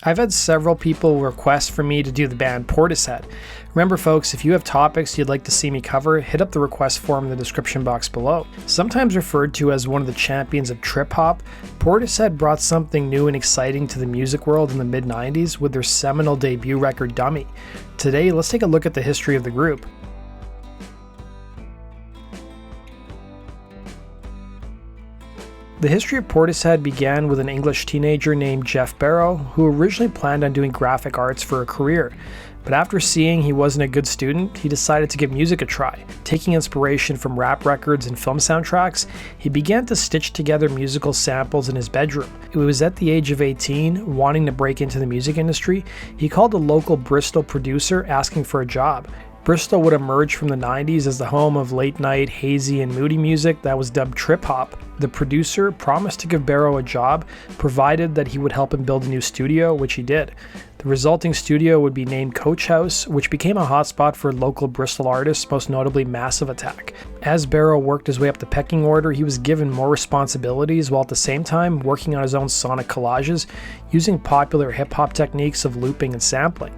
I've had several people request for me to do the band Portishead. Remember folks, if you have topics you'd like to see me cover, hit up the request form in the description box below. Sometimes referred to as one of the champions of trip hop, Portishead brought something new and exciting to the music world in the mid-90s with their seminal debut record Dummy. Today, let's take a look at the history of the group. The history of Portishead began with an English teenager named Geoff Barrow, who originally planned on doing graphic arts for a career. But after seeing he wasn't a good student, he decided to give music a try. Taking inspiration from rap records and film soundtracks, he began to stitch together musical samples in his bedroom. It was at the age of 18, wanting to break into the music industry, he called a local Bristol producer asking for a job. Bristol would emerge from the 90s as the home of late night, hazy, and moody music that was dubbed trip hop. The producer promised to give Barrow a job, provided that he would help him build a new studio, which he did. The resulting studio would be named Coach House, which became a hotspot for local Bristol artists, most notably Massive Attack. As Barrow worked his way up the pecking order, he was given more responsibilities while at the same time working on his own sonic collages, using popular hip-hop techniques of looping and sampling.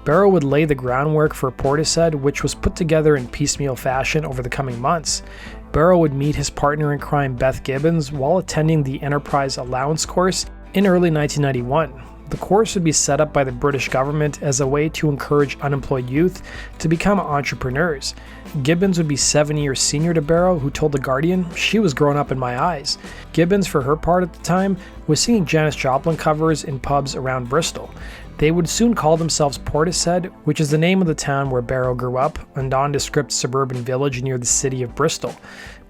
Barrow would lay the groundwork for Portishead, which was put together in piecemeal fashion over the coming months. Barrow would meet his partner in crime Beth Gibbons while attending the Enterprise Allowance course in early 1991. The course would be set up by the British government as a way to encourage unemployed youth to become entrepreneurs. Gibbons would be 7 years senior to Barrow, who told The Guardian, "She was grown up in my eyes." Gibbons, for her part at the time, was singing Janis Joplin covers in pubs around Bristol. They would soon call themselves Portishead, which is the name of the town where Barrow grew up, a nondescript suburban village near the city of Bristol.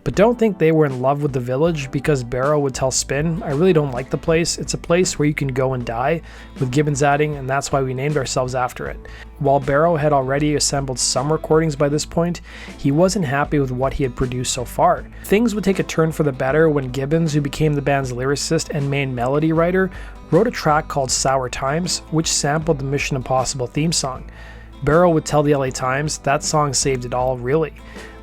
But don't think they were in love with the village, because Barrow would tell Spin, "I really don't like the place. It's a place where you can go and die," with Gibbons adding, "and that's why we named ourselves after it." While Barrow had already assembled some recordings by this point, he wasn't happy with what he had produced so far. Things would take a turn for the better when Gibbons, who became the band's lyricist and main melody writer, wrote a track called Sour Times, which sampled the Mission Impossible theme song. Barrow would tell the LA Times, "That song saved it all, really."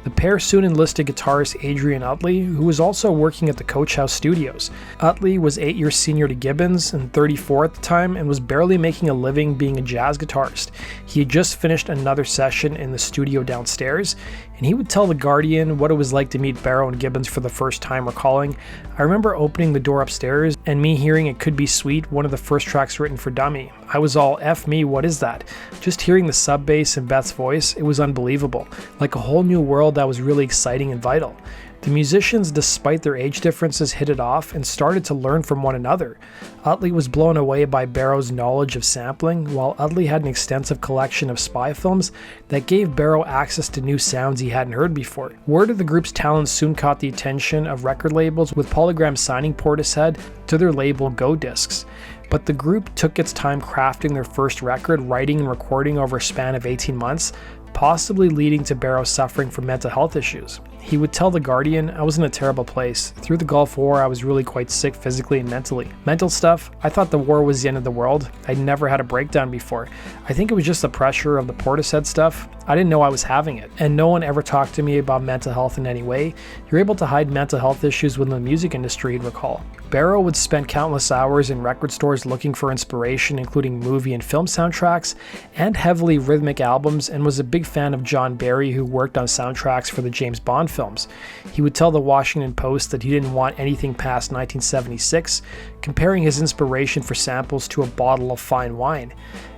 The pair soon enlisted guitarist Adrian Utley, who was also working at the Coach House studios. Utley was 8 years senior to Gibbons and 34 at the time, and was barely making a living being a jazz guitarist. He had just finished another session in the studio downstairs, and he would tell The Guardian what it was like to meet Barrow and Gibbons for the first time, recalling, "I remember opening the door upstairs and me hearing It Could Be Sweet, one of the first tracks written for Dummy. I was all, F me, what is that? Just hearing the sub bass and Beth's voice, it was unbelievable. Like a whole new world that was really exciting and vital." The musicians, despite their age differences, hit it off and started to learn from one another. Utley was blown away by Barrow's knowledge of sampling, while Utley had an extensive collection of spy films that gave Barrow access to new sounds he hadn't heard before. Word of the group's talents soon caught the attention of record labels, with Polygram signing Portishead to their label Go Discs. But the group took its time crafting their first record, writing and recording over a span of 18 months, possibly leading to Barrow suffering from mental health issues. He would tell The Guardian, "I was in a terrible place. Through the Gulf War, I was really quite sick physically and mentally. Mental stuff, I thought the war was the end of the world. I'd never had a breakdown before. I think it was just the pressure of the Portishead stuff. I didn't know I was having it. And no one ever talked to me about mental health in any way. You're able to hide mental health issues within the music industry," he'd recall. Barrow would spend countless hours in record stores looking for inspiration, including movie and film soundtracks, and heavily rhythmic albums, and was a big fan of John Barry, who worked on soundtracks for the James Bond films. He would tell the Washington Post that he didn't want anything past 1976, comparing his inspiration for samples to a bottle of fine wine.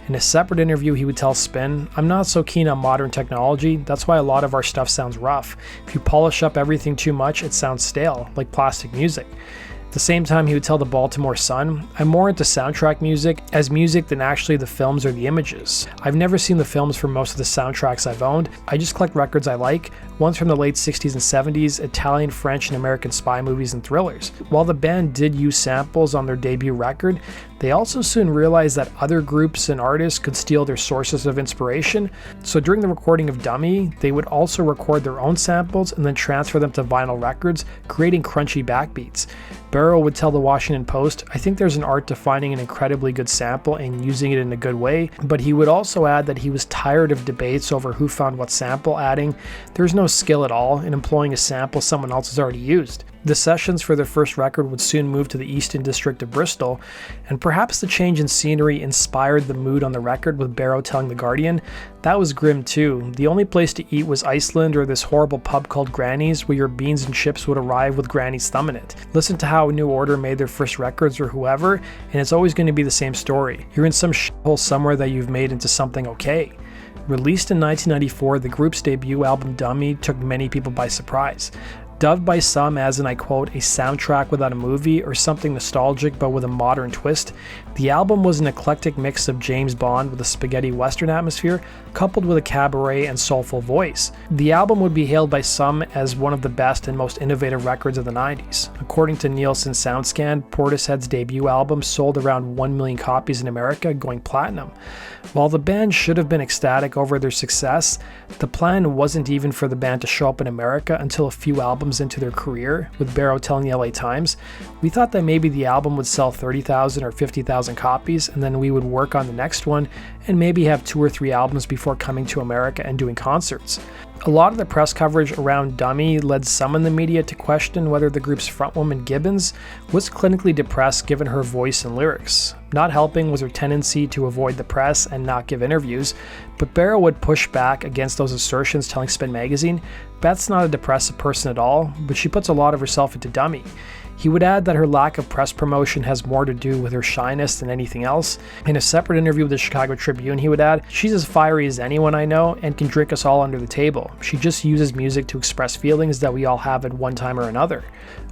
In a separate interview, he would tell Spin, "I'm not so keen on modern technology, that's why a lot of our stuff sounds rough. If you polish up everything too much, it sounds stale, like plastic music." At the same time, he would tell the Baltimore Sun, "I'm more into soundtrack music as music than actually the films or the images. I've never seen the films for most of the soundtracks I've owned. I just collect records I like, ones from the late 60s and 70s, Italian, French, and American spy movies and thrillers." While the band did use samples on their debut record, they also soon realized that other groups and artists could steal their sources of inspiration, so during the recording of Dummy, they would also record their own samples and then transfer them to vinyl records, creating crunchy backbeats. Barrow would tell the Washington Post, "I think there's an art to finding an incredibly good sample and using it in a good way," but he would also add that he was tired of debates over who found what sample, adding, "There's no skill at all in employing a sample someone else has already used." The sessions for their first record would soon move to the Eastern District of Bristol, and perhaps the change in scenery inspired the mood on the record, with Barrow telling The Guardian, "That was grim too. The only place to eat was Iceland or this horrible pub called Granny's where your beans and chips would arrive with Granny's thumb in it. Listen to how New Order made their first records or whoever, and it's always going to be the same story. You're in some shithole somewhere that you've made into something okay." Released in 1994, the group's debut album Dummy took many people by surprise. Dubbed by some as, and I quote, "a soundtrack without a movie or something nostalgic but with a modern twist," the album was an eclectic mix of James Bond with a spaghetti western atmosphere, coupled with a cabaret and soulful voice. The album would be hailed by some as one of the best and most innovative records of the 90s. According to Nielsen SoundScan, Portishead's debut album sold around 1 million copies in America, going platinum. While the band should have been ecstatic over their success, the plan wasn't even for the band to show up in America until a few albums into their career, with Barrow telling the LA Times, "We thought that maybe the album would sell 30,000 or 50,000 copies, and then we would work on the next one and maybe have 2 or 3 albums before coming to America and doing concerts." A lot of the press coverage around Dummy led some in the media to question whether the group's frontwoman Gibbons was clinically depressed given her voice and lyrics. Not helping was her tendency to avoid the press and not give interviews, but Barrow would push back against those assertions, telling Spin magazine, "Beth's not a depressive person at all, but she puts a lot of herself into Dummy." He would add that her lack of press promotion has more to do with her shyness than anything else. In a separate interview with the Chicago Tribune, he would add, "She's as fiery as anyone I know and can drink us all under the table. She just uses music to express feelings that we all have at one time or another."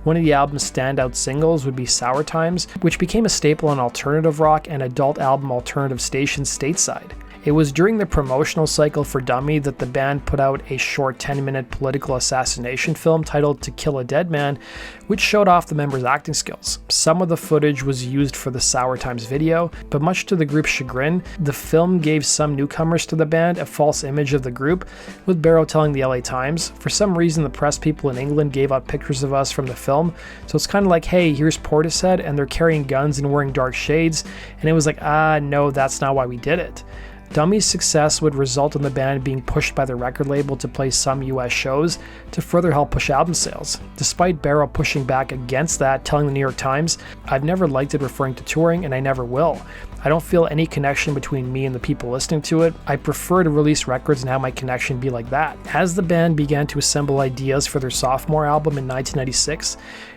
One of the album's standout singles would be Sour Times, which became a staple on alternative rock and adult album alternative stations stateside. It was during the promotional cycle for Dummy that the band put out a short 10-minute political assassination film titled To Kill a Dead Man, which showed off the members' acting skills. Some of the footage was used for the Sour Times video, but much to the group's chagrin, the film gave some newcomers to the band a false image of the group, with Barrow telling the LA Times, "For some reason the press people in England gave out pictures of us from the film, so it's kind of like, hey, here's Portishead, and they're carrying guns and wearing dark shades," and it was like, no, that's not why we did it. Dummy's success would result in the band being pushed by the record label to play some US shows to further help push album sales. Despite Barrow pushing back against that, telling the New York Times, "I've never liked it referring to touring, and I never will. I don't feel any connection between me and the people listening to it. I prefer to release records and have my connection be like that." As the band began to assemble ideas for their sophomore album in 1996,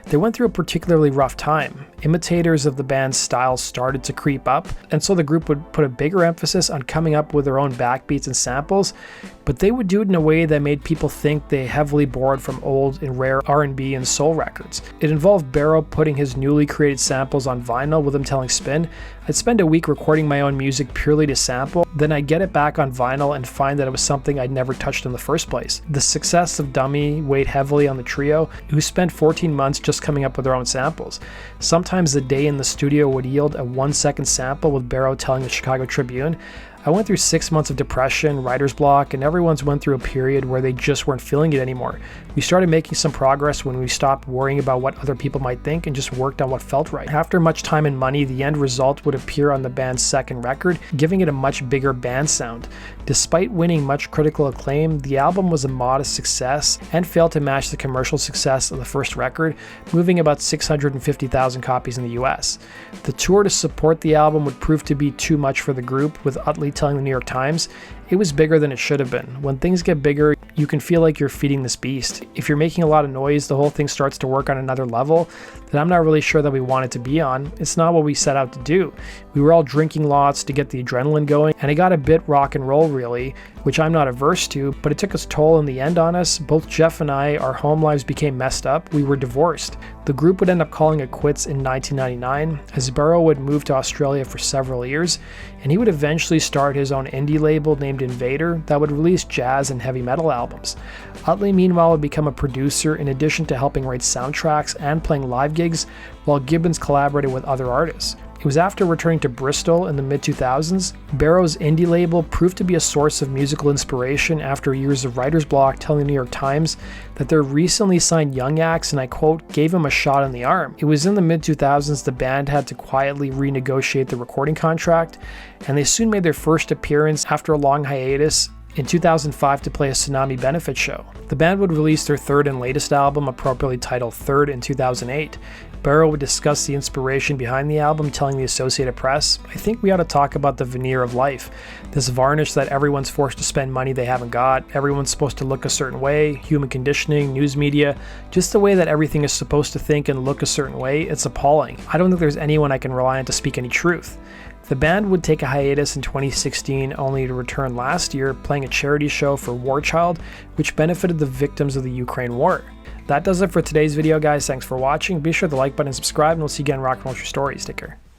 they went through a particularly rough time. Imitators of the band's style started to creep up, and so the group would put a bigger emphasis on coming up with their own backbeats and samples, but they would do it in a way that made people think they heavily borrowed from old and rare R&B and soul records. It involved Barrow putting his newly created samples on vinyl, with him telling Spin, "I'd spend a week recording my own music purely to sample, then I'd get it back on vinyl and find that it was something I'd never touched in the first place." The success of Dummy weighed heavily on the trio, who spent 14 months just coming up with their own samples. Sometimes a day in the studio would yield a 1-second sample, with Barrow telling the Chicago Tribune, "I went through 6 months of depression, writer's block, and everyone's went through a period where they just weren't feeling it anymore. We started making some progress when we stopped worrying about what other people might think and just worked on what felt right." After much time and money, the end result would appear on the band's second record, giving it a much bigger band sound. Despite winning much critical acclaim, the album was a modest success and failed to match the commercial success of the first record, moving about 650,000 copies in the US. The tour to support the album would prove to be too much for the group, with Utley telling the New York Times, "It was bigger than it should have been. When things get bigger, you can feel like you're feeding this beast. If you're making a lot of noise, the whole thing starts to work on another level that I'm not really sure that we want it to be on. It's not what we set out to do. We were all drinking lots to get the adrenaline going, and it got a bit rock and roll really, which I'm not averse to, but it took its toll in the end on us. Both Geoff and I, our home lives became messed up. We were divorced." The group would end up calling it quits in 1999, as Barrow would move to Australia for several years, and he would eventually start his own indie label named Invader that would release jazz and heavy metal albums. Utley, meanwhile, would become a producer in addition to helping write soundtracks and playing live gigs, while Gibbons collaborated with other artists. It was after returning to Bristol in the mid-2000s, Barrow's indie label proved to be a source of musical inspiration after years of writer's block, telling the New York Times that their recently signed young acts, and I quote, "gave him a shot in the arm." It was in the mid-2000s the band had to quietly renegotiate the recording contract, and they soon made their first appearance after a long hiatus in 2005 to play a tsunami benefit show. The band would release their third and latest album, appropriately titled Third, in 2008. Barrow would discuss the inspiration behind the album, telling the Associated Press, "I think we ought to talk about the veneer of life. This varnish that everyone's forced to spend money they haven't got, everyone's supposed to look a certain way, human conditioning, news media, just the way that everything is supposed to think and look a certain way, it's appalling. I don't think there's anyone I can rely on to speak any truth." The band would take a hiatus in 2016, only to return last year, playing a charity show for War Child, which benefited the victims of the Ukraine war. That does it for today's video, guys. Thanks for watching. Be sure to like button and subscribe, and we'll see you again in Rock and Roll True Stories. Take care.